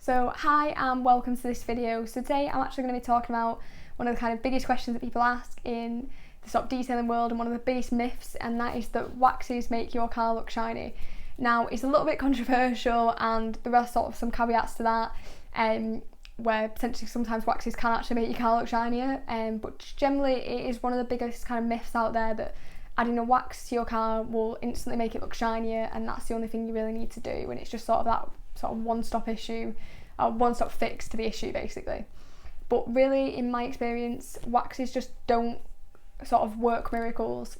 So hi and welcome to this video. So today I'm actually going to be talking about one of the kind of biggest questions that people ask in the sort of detailing world, and one of the biggest myths, and that is that waxes make your car look shiny. Now it's a little bit controversial and there are sort of some caveats to that, where potentially sometimes waxes can actually make your car look shinier, but generally it is one of the biggest kind of myths out there that adding a wax to your car will instantly make it look shinier, and that's the only thing you really need to do, and it's just sort of that sort of one-stop fix to the issue basically. But really, in my experience, waxes just don't sort of work miracles.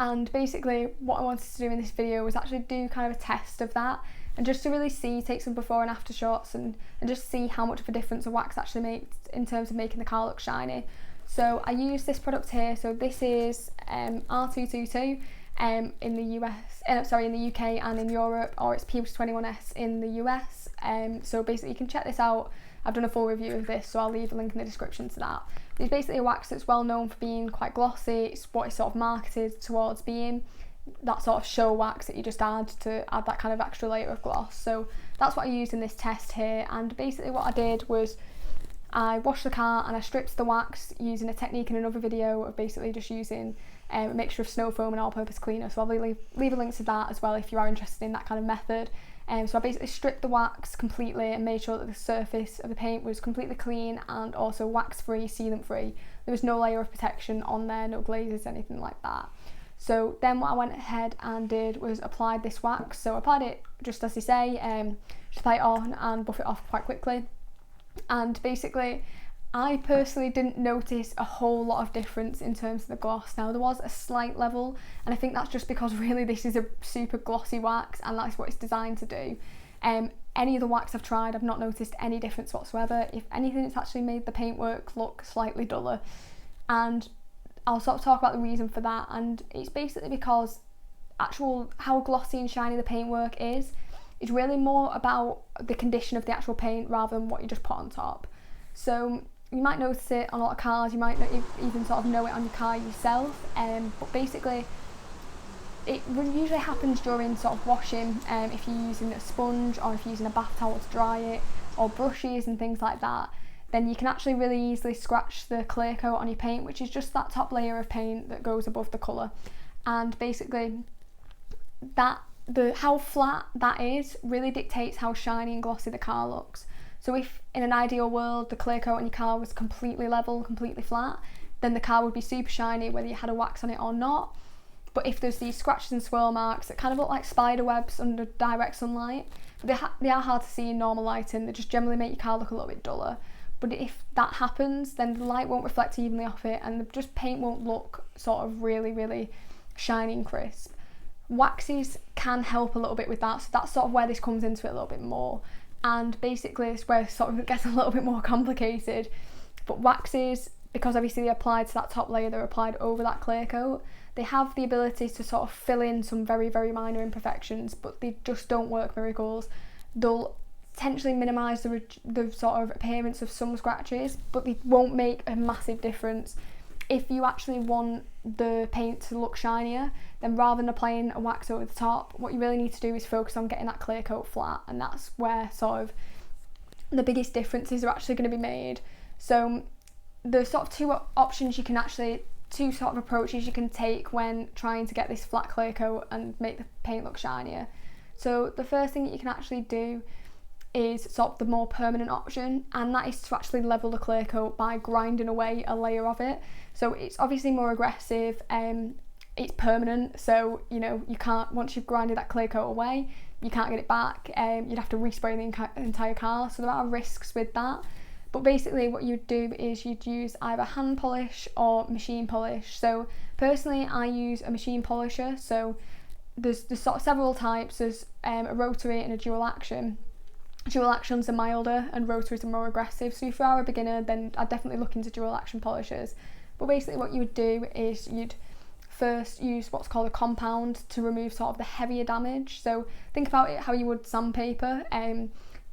And basically what I wanted to do in this video was actually do kind of a test of that, and just to really take some before and after shots and just see how much of a difference a wax actually makes in terms of making the car look shiny. So I use this product here. So this is R222 in the UK and in Europe, or it's P21S in the US. So basically you can check this out. I've done a full review of this, so I'll leave a link in the description to that. It's basically a wax that's well known for being quite glossy. It's what it's sort of marketed towards being, that sort of show wax that you just add to add that kind of extra layer of gloss. So that's what I used in this test here, and basically what I did was I washed the car and I stripped the wax using a technique in another video of basically just using a mixture of snow foam and all-purpose cleaner. So I'll leave a link to that as well if you are interested in that kind of method. So I basically stripped the wax completely and made sure that the surface of the paint was completely clean and also wax-free, sealant-free. There was no layer of protection on there, no glazes, anything like that. So then what I went ahead and did was applied this wax. So I applied it just as they say, just apply it on and buff it off quite quickly. And basically I personally didn't notice a whole lot of difference in terms of the gloss. Now there was a slight level, and I think that's just because really this is a super glossy wax and that's what it's designed to do. Any of the wax I've tried, I've not noticed any difference whatsoever. If anything, it's actually made the paintwork look slightly duller, and I'll sort of talk about the reason for that. And it's basically because how glossy and shiny the paintwork is really more about the condition of the actual paint rather than what you just put on top. So you might notice it on a lot of cars, you might not even sort of know it on your car yourself, but basically it usually happens during sort of washing, if you're using a sponge or if you're using a bath towel to dry it, or brushes and things like that. Then you can actually really easily scratch the clear coat on your paint, which is just that top layer of paint that goes above the colour. And basically how flat that is really dictates how shiny and glossy the car looks. So if in an ideal world the clear coat on your car was completely level, completely flat, then the car would be super shiny whether you had a wax on it or not. But if there's these scratches and swirl marks that kind of look like spider webs under direct sunlight, they are hard to see in normal lighting, they just generally make your car look a little bit duller. But if that happens, then the light won't reflect evenly off it and the paint won't look sort of really, really shiny and crisp. Waxes can help a little bit with that, so that's sort of where this comes into it a little bit more. And basically it's where sort of it gets a little bit more complicated. But waxes, because obviously they're applied to that top layer, they're applied over that clear coat, they have the ability to sort of fill in some very, very minor imperfections, but they just don't work miracles. They'll potentially minimise the sort of appearance of some scratches, but they won't make a massive difference. If you actually want the paint to look shinier, then rather than applying a wax over the top, what you really need to do is focus on getting that clear coat flat, and that's where sort of the biggest differences are actually going to be made. So the sort of two sort of approaches you can take when trying to get this flat clear coat and make the paint look shinier. So the first thing that you can actually do is sort of the more permanent option, and that is to actually level the clear coat by grinding away a layer of it. So it's obviously more aggressive, it's permanent, so you know you can't, once you've grinded that clear coat away, you can't get it back. You'd have to respray the entire car, so there are risks with that. But basically what you'd do is you'd use either hand polish or machine polish. So personally I use a machine polisher, so there's sort of several types. There's a rotary and a dual action. Dual actions are milder and rotaries are more aggressive, so if you are a beginner then I'd definitely look into dual action polishers. But basically what you would do is you'd first use what's called a compound to remove sort of the heavier damage. So think about it how you would sandpaper,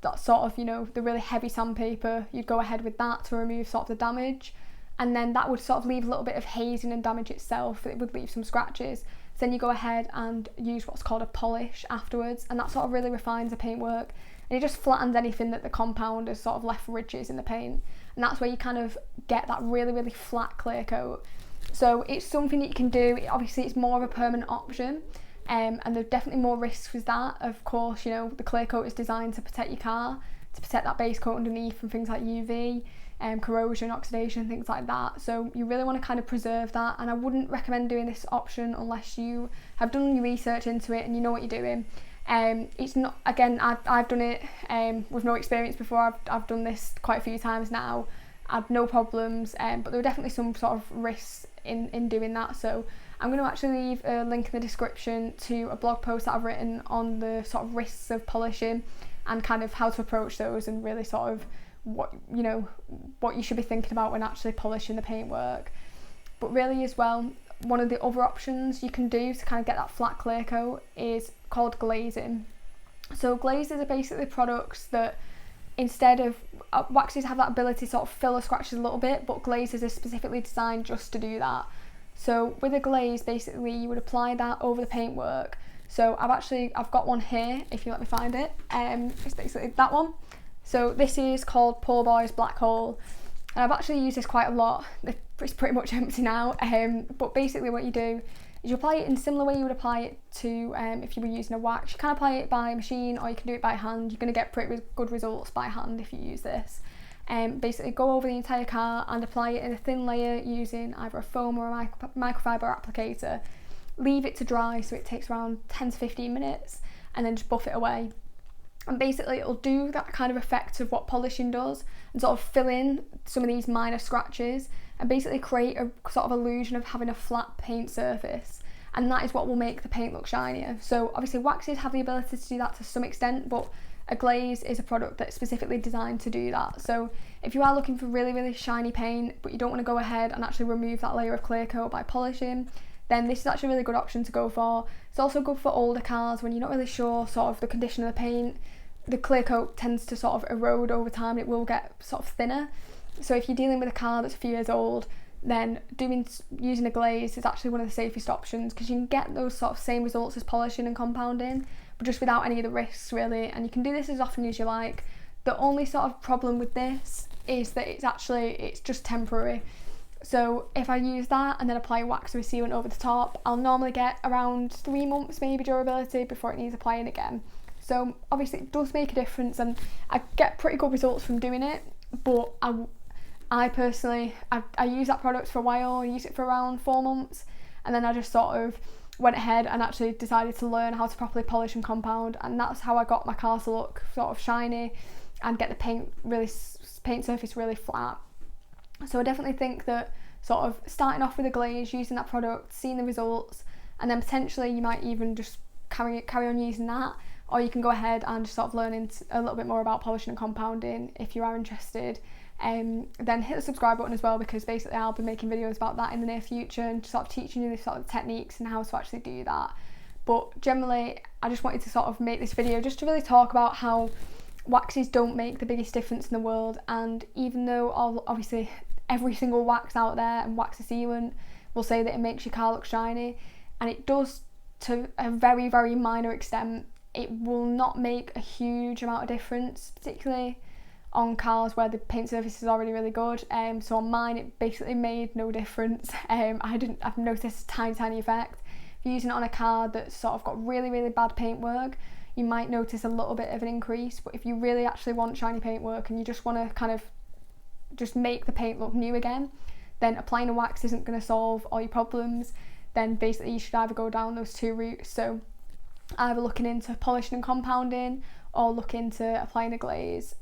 that sort of, you know, the really heavy sandpaper, you'd go ahead with that to remove sort of the damage, and then that would sort of leave a little bit of hazing and damage itself, it would leave some scratches. So then you go ahead and use what's called a polish afterwards, and that sort of really refines the paintwork and it just flattens anything that the compound has sort of left ridges in the paint, and that's where you kind of get that really, really flat clear coat. So it's something that you can do. Obviously it's more of a permanent option, and there's definitely more risks with that. Of course, you know, the clear coat is designed to protect your car, to protect that base coat underneath from things like UV, corrosion, oxidation, things like that. So you really want to kind of preserve that, and I wouldn't recommend doing this option unless you have done your research into it and you know what you're doing. It's not, again, I've done it with no experience before. I've done this quite a few times now. I've no problems, but there are definitely some sort of risks in doing that. So I'm going to actually leave a link in the description to a blog post that I've written on the sort of risks of polishing and kind of how to approach those, and really sort of what you should be thinking about when actually polishing the paintwork. But really as well, one of the other options you can do to kind of get that flat clear coat is called glazing. So glazes are basically products that, instead of waxes have that ability to sort of fill the scratches a little bit, but glazes are specifically designed just to do that. So with a glaze, basically you would apply that over the paintwork. So I've got one here, if you let me find it. It's basically that one. So this is called Poor Boy's Black Hole, and I've actually used this quite a lot. It's pretty much empty now, but basically what you do is you apply it in a similar way you would apply it to if you were using a wax. You can apply it by machine or you can do it by hand. You're going to get pretty good results by hand if you use this. Basically go over the entire car and apply it in a thin layer using either a foam or a microfiber applicator. Leave it to dry, so it takes around 10 to 15 minutes, and then just buff it away. And basically it'll do that kind of effect of what polishing does, and sort of fill in some of these minor scratches and basically create a sort of illusion of having a flat paint surface, and that is what will make the paint look shinier. So obviously waxes have the ability to do that to some extent, but a glaze is a product that's specifically designed to do that. So if you are looking for really, really shiny paint but you don't want to go ahead and actually remove that layer of clear coat by polishing, then this is actually a really good option to go for. It's also good for older cars when you're not really sure sort of the condition of the paint. The clear coat tends to sort of erode over time, it will get sort of thinner. So if you're dealing with a car that's a few years old, then using a glaze is actually one of the safest options, because you can get those sort of same results as polishing and compounding, but just without any of the risks really, and you can do this as often as you like. The only sort of problem with this is that it's just temporary. So if I use that and then apply wax or sealant over the top, I'll normally get around 3 months maybe durability before it needs applying again. So obviously it does make a difference, and I get pretty good results from doing it, but I personally use that product for a while. I used it for around 4 months, and then I just sort of went ahead and actually decided to learn how to properly polish and compound, and that's how I got my car to look sort of shiny and get the paint surface really flat. So I definitely think that sort of starting off with a glaze, using that product, seeing the results, and then potentially you might even just carry on using that, or you can go ahead and just sort of learn a little bit more about polishing and compounding if you are interested. Then hit the subscribe button as well, because basically I'll be making videos about that in the near future and sort of teaching you the sort of techniques and how to actually do that. But generally I just wanted to sort of make this video just to really talk about how waxes don't make the biggest difference in the world, and even though obviously every single wax out there and wax sealant will say that it makes your car look shiny, and it does to a very, very minor extent, it will not make a huge amount of difference, particularly on cars where the paint surface is already really good. So on mine it basically made no difference. I've noticed a tiny effect. If you're using it on a car that's sort of got really, really bad paintwork, you might notice a little bit of an increase, but if you really actually want shiny paintwork and you just want to kind of just make the paint look new again, then applying a wax isn't going to solve all your problems. Then basically you should either go down those two routes, so either looking into polishing and compounding or look into applying a glaze.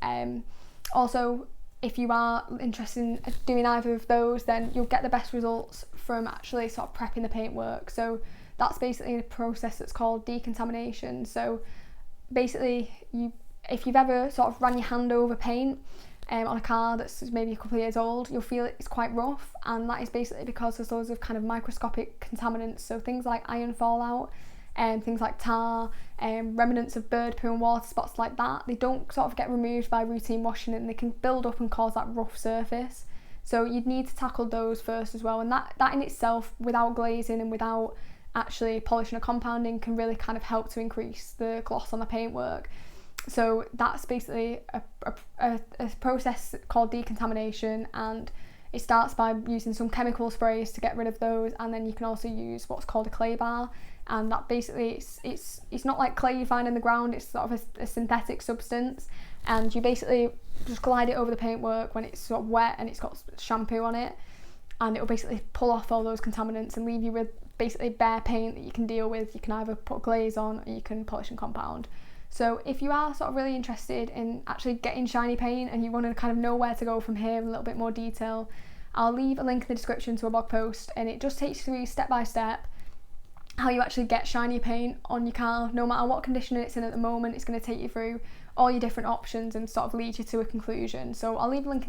Also, if you are interested in doing either of those, then you'll get the best results from actually sort of prepping the paintwork. So that's basically a process that's called decontamination. So basically if you've ever sort of ran your hand over paint on a car that's maybe a couple of years old, you'll feel it's quite rough, and that is basically because there's loads of kind of microscopic contaminants, so things like iron fallout and things like tar, remnants of bird poo and water spots like that. They don't sort of get removed by routine washing, and they can build up and cause that rough surface. So you'd need to tackle those first as well, and that in itself, without glazing and without actually polishing or compounding, can really kind of help to increase the gloss on the paintwork. So that's basically a process called decontamination, and it starts by using some chemical sprays to get rid of those, and then you can also use what's called a clay bar, and that basically it's not like clay you find in the ground, it's sort of a synthetic substance, and you basically just glide it over the paintwork when it's sort of wet and it's got shampoo on it, and it will basically pull off all those contaminants and leave you with basically bare paint that you can deal with. You can either put glaze on or you can polish and compound. So if you are sort of really interested in actually getting shiny paint and you want to kind of know where to go from here in a little bit more detail, I'll leave a link in the description to a blog post, and it just takes you through step by step how you actually get shiny paint on your car. No matter what condition it's in at the moment, it's going to take you through all your different options and sort of lead you to a conclusion. So I'll leave a link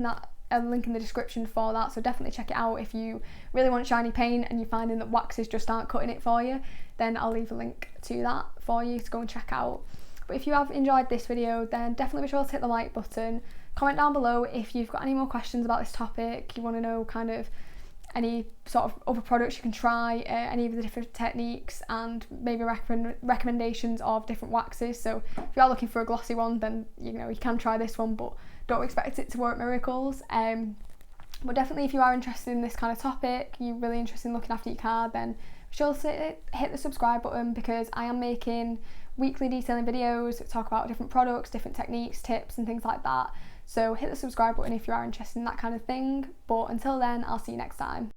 in the description for that, so definitely check it out. If you really want shiny paint and you're finding that waxes just aren't cutting it for you, then I'll leave a link to that for you to go and check out. But if you have enjoyed this video, then definitely be sure to hit the like button. Comment down below if you've got any more questions about this topic, you want to know kind of any sort of other products you can try, any of the different techniques, and maybe recommendations of different waxes. So if you are looking for a glossy one, then you can try this one, but don't expect it to work miracles. But definitely, if you are interested in this kind of topic, you're really interested in looking after your car, then be sure to hit the subscribe button, because I am making weekly detailing videos that talk about different products, different techniques, tips and things like that. So hit the subscribe button if you are interested in that kind of thing. But until then, I'll see you next time.